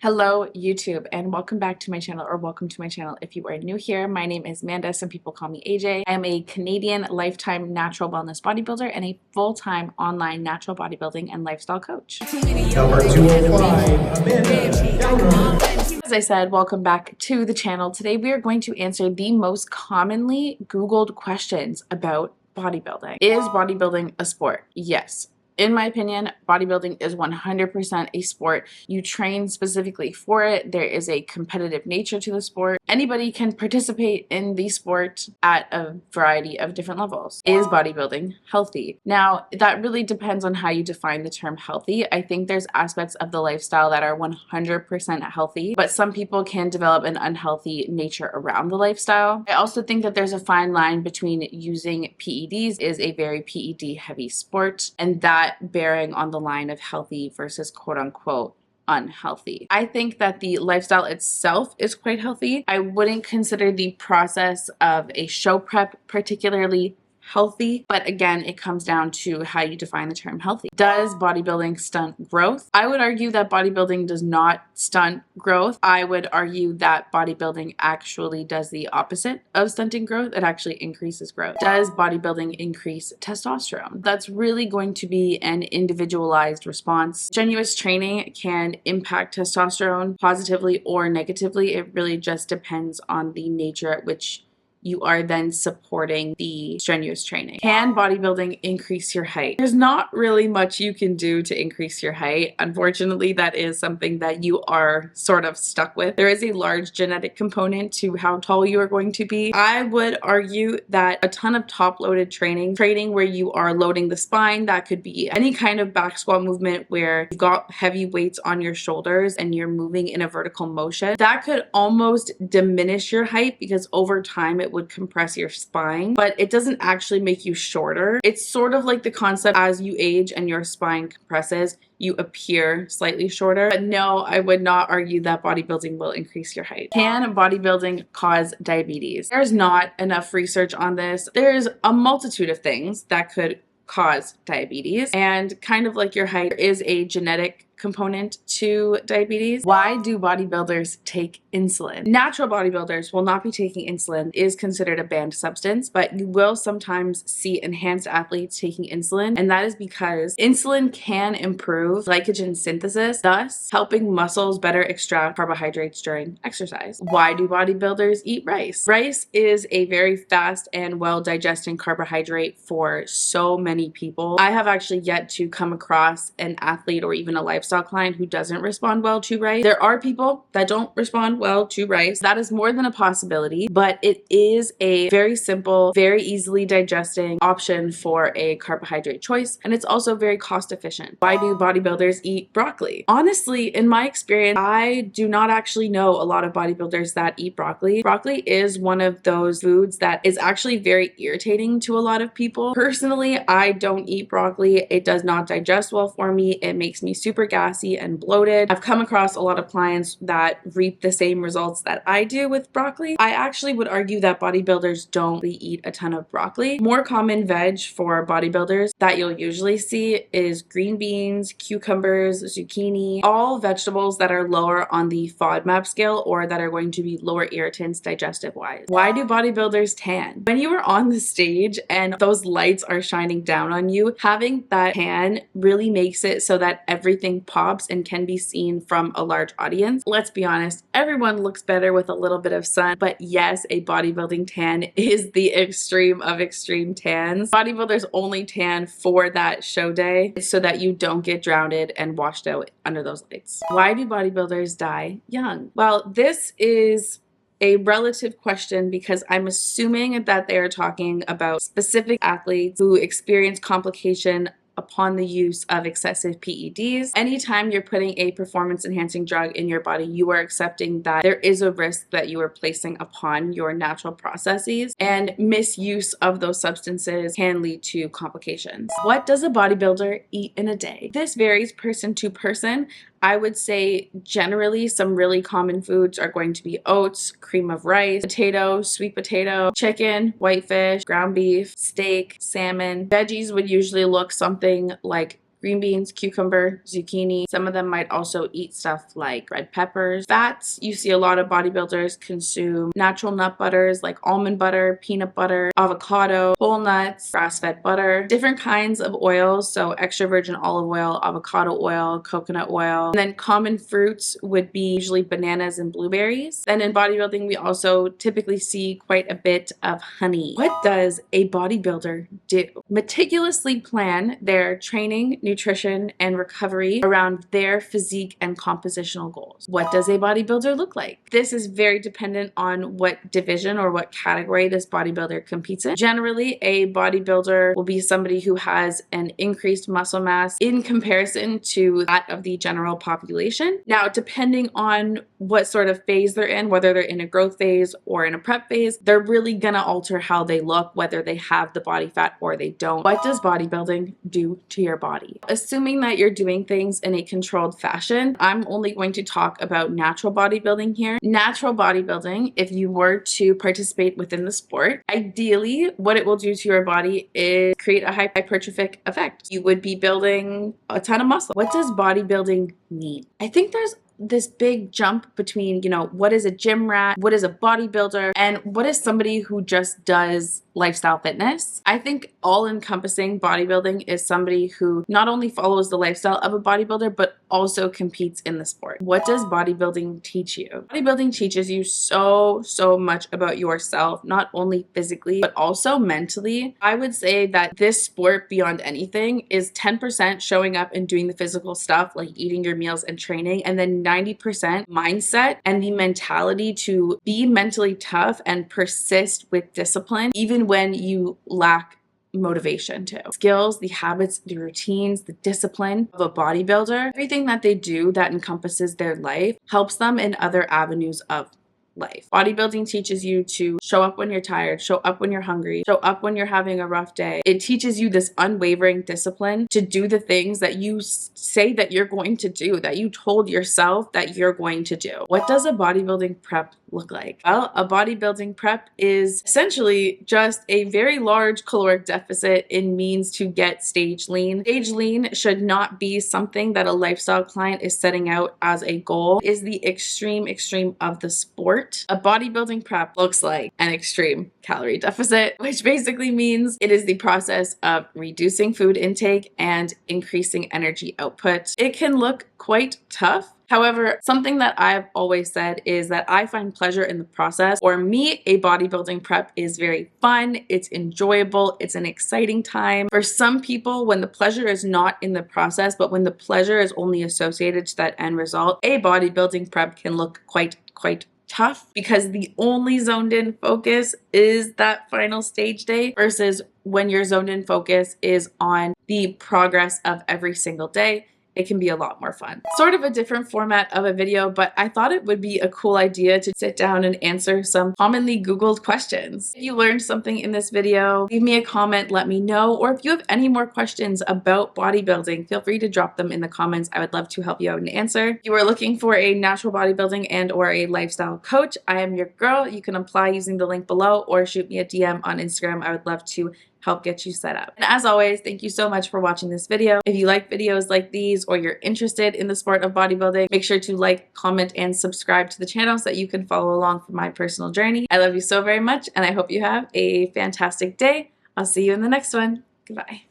Hello YouTube and welcome back to my channel, or welcome to my channel if you are new here. My name is Amanda. Some people call me AJ. I am a Canadian lifetime natural wellness bodybuilder and a full-time online natural bodybuilding and lifestyle coach. Number 205, Amanda. As I said, welcome back to the channel. Today we are going to answer the most commonly Googled questions about bodybuilding. Is bodybuilding a sport? Yes. In my opinion, bodybuilding is 100% a sport. You train specifically for it. There is a competitive nature to the sport. Anybody can participate in the sport at a variety of different levels. Is bodybuilding healthy? Now, that really depends on how you define the term healthy. I think there's aspects of the lifestyle that are 100% healthy, but some people can develop an unhealthy nature around the lifestyle. I also think that there's a fine line between using PEDs is a very PED heavy sport, and that bearing on the line of healthy versus quote unquote unhealthy. I think that the lifestyle itself is quite healthy. I wouldn't consider the process of a show prep particularly healthy, but again, it comes down to how you define the term healthy. Does bodybuilding stunt growth? I would argue that bodybuilding does not stunt growth. I would argue that bodybuilding actually does the opposite of stunting growth. It actually increases growth. Does bodybuilding increase testosterone? That's really going to be an individualized response. Strenuous training can impact testosterone positively or negatively. It really just depends on the nature at which you are then supporting the strenuous training. Can bodybuilding increase your height? There's not really much you can do to increase your height. Unfortunately, that is something that you are sort of stuck with. There is a large genetic component to how tall you are going to be. I would argue that a ton of top-loaded training where you are loading the spine, that could be any kind of back squat movement where you've got heavy weights on your shoulders and you're moving in a vertical motion, that could almost diminish your height because over time it would compress your spine, but it doesn't actually make you shorter. It's sort of like the concept as you age and your spine compresses, you appear slightly shorter. But no, I would not argue that bodybuilding will increase your height. Can bodybuilding cause diabetes? There's not enough research on this. There's a multitude of things that could cause diabetes, and kind of like your height, there is a genetic component to diabetes. Why do bodybuilders take insulin? Natural bodybuilders will not be taking insulin. It is considered a banned substance, but you will sometimes see enhanced athletes taking insulin, and that is because insulin can improve glycogen synthesis, thus helping muscles better extract carbohydrates during exercise. Why do bodybuilders eat rice? Rice is a very fast and well digesting carbohydrate for so many people. I have actually yet to come across an athlete or even a lifestyle client who doesn't respond well to rice. There are people that don't respond well to rice. That is more than a possibility, but it is a very simple, very easily digesting option for a carbohydrate choice, and it's also very cost efficient. Why do bodybuilders eat broccoli? Honestly, in my experience, I do not actually know a lot of bodybuilders that eat broccoli. Broccoli is one of those foods that is actually very irritating to a lot of people. Personally, I don't eat broccoli. It does not digest well for me. It makes me super gassy and bloated. I've come across a lot of clients that reap the same results that I do with broccoli. I actually would argue that bodybuilders don't really eat a ton of broccoli. More common veg for bodybuilders that you'll usually see is green beans, cucumbers, zucchini, all vegetables that are lower on the FODMAP scale or that are going to be lower irritants digestive wise. Why do bodybuilders tan? When you are on the stage and those lights are shining down on you, having that tan really makes it so that everything pops and can be seen from a large audience. Let's be honest, everyone looks better with a little bit of sun, but yes, a bodybuilding tan is the extreme of extreme tans. Bodybuilders only tan for that show day so that you don't get drowned and washed out under those lights. Why do bodybuilders die young? Well, this is a relative question because I'm assuming that they are talking about specific athletes who experience complication upon the use of excessive PEDs. Anytime you're putting a performance enhancing drug in your body, you are accepting that there is a risk that you are placing upon your natural processes, and misuse of those substances can lead to complications. What does a bodybuilder eat in a day? This varies person to person. I would say generally some really common foods are going to be oats, cream of rice, potato, sweet potato, chicken, whitefish, ground beef, steak, salmon. Veggies would usually look something like green beans, cucumber, zucchini. Some of them might also eat stuff like red peppers. Fats, you see a lot of bodybuilders consume natural nut butters like almond butter, peanut butter, avocado, whole nuts, grass-fed butter, different kinds of oils, so extra virgin olive oil, avocado oil, coconut oil. And then common fruits would be usually bananas and blueberries. Then in bodybuilding, we also typically see quite a bit of honey. What does a bodybuilder do? Meticulously plan their training, nutrition, and recovery around their physique and compositional goals. What does a bodybuilder look like? This is very dependent on what division or what category this bodybuilder competes in. Generally, a bodybuilder will be somebody who has an increased muscle mass in comparison to that of the general population. Now, depending on what sort of phase they're in, whether they're in a growth phase or in a prep phase, they're really gonna alter how they look, whether they have the body fat or they don't. What does bodybuilding do to your body? Assuming that you're doing things in a controlled fashion, I'm only going to talk about natural bodybuilding here. Natural bodybuilding, if you were to participate within the sport, ideally what it will do to your body is create a hypertrophic effect. You would be building a ton of muscle. What does bodybuilding mean? I think there's this big jump between, what is a gym rat, what is a bodybuilder, and what is somebody who just does lifestyle fitness. I think all encompassing bodybuilding is somebody who not only follows the lifestyle of a bodybuilder, but also competes in the sport. What does bodybuilding teach you? Bodybuilding teaches you so much about yourself, not only physically, but also mentally. I would say that this sport, beyond anything, is 10% showing up and doing the physical stuff like eating your meals and training, and then 90% mindset and the mentality to be mentally tough and persist with discipline, even when you lack motivation to. Skills, the habits, the routines, the discipline of a bodybuilder, everything that they do that encompasses their life helps them in other avenues of life. Bodybuilding teaches you to show up when you're tired, show up when you're hungry, show up when you're having a rough day. It teaches you this unwavering discipline to do the things that you say that you're going to do, that you told yourself that you're going to do. What does a bodybuilding prep look like? Well, a bodybuilding prep is essentially just a very large caloric deficit in means to get stage lean. Stage lean should not be something that a lifestyle client is setting out as a goal. It is the extreme of the sport. A bodybuilding prep looks like an extreme calorie deficit, which basically means it is the process of reducing food intake and increasing energy output. It can look quite tough. However, something that I've always said is that I find pleasure in the process. For me, a bodybuilding prep is very fun, it's enjoyable, it's an exciting time. For some people, when the pleasure is not in the process, but when the pleasure is only associated to that end result, a bodybuilding prep can look quite tough because the only zoned in focus is that final stage day versus when your zoned in focus is on the progress of every single day. It can be a lot more fun. Sort of a different format of a video, but I thought it would be a cool idea to sit down and answer some commonly Googled questions. If you learned something in this video, leave me a comment, let me know, or if you have any more questions about bodybuilding, feel free to drop them in the comments. I would love to help you out and answer. If you are looking for a natural bodybuilding and or a lifestyle coach, I am your girl. You can apply using the link below or shoot me a DM on Instagram. I would love to help get you set up. And as always, thank you so much for watching this video. If you like videos like these or you're interested in the sport of bodybuilding, make sure to like, comment, and subscribe to the channel so that you can follow along for my personal journey. I love you so very much, and I hope you have a fantastic day. I'll see you in the next one. Goodbye.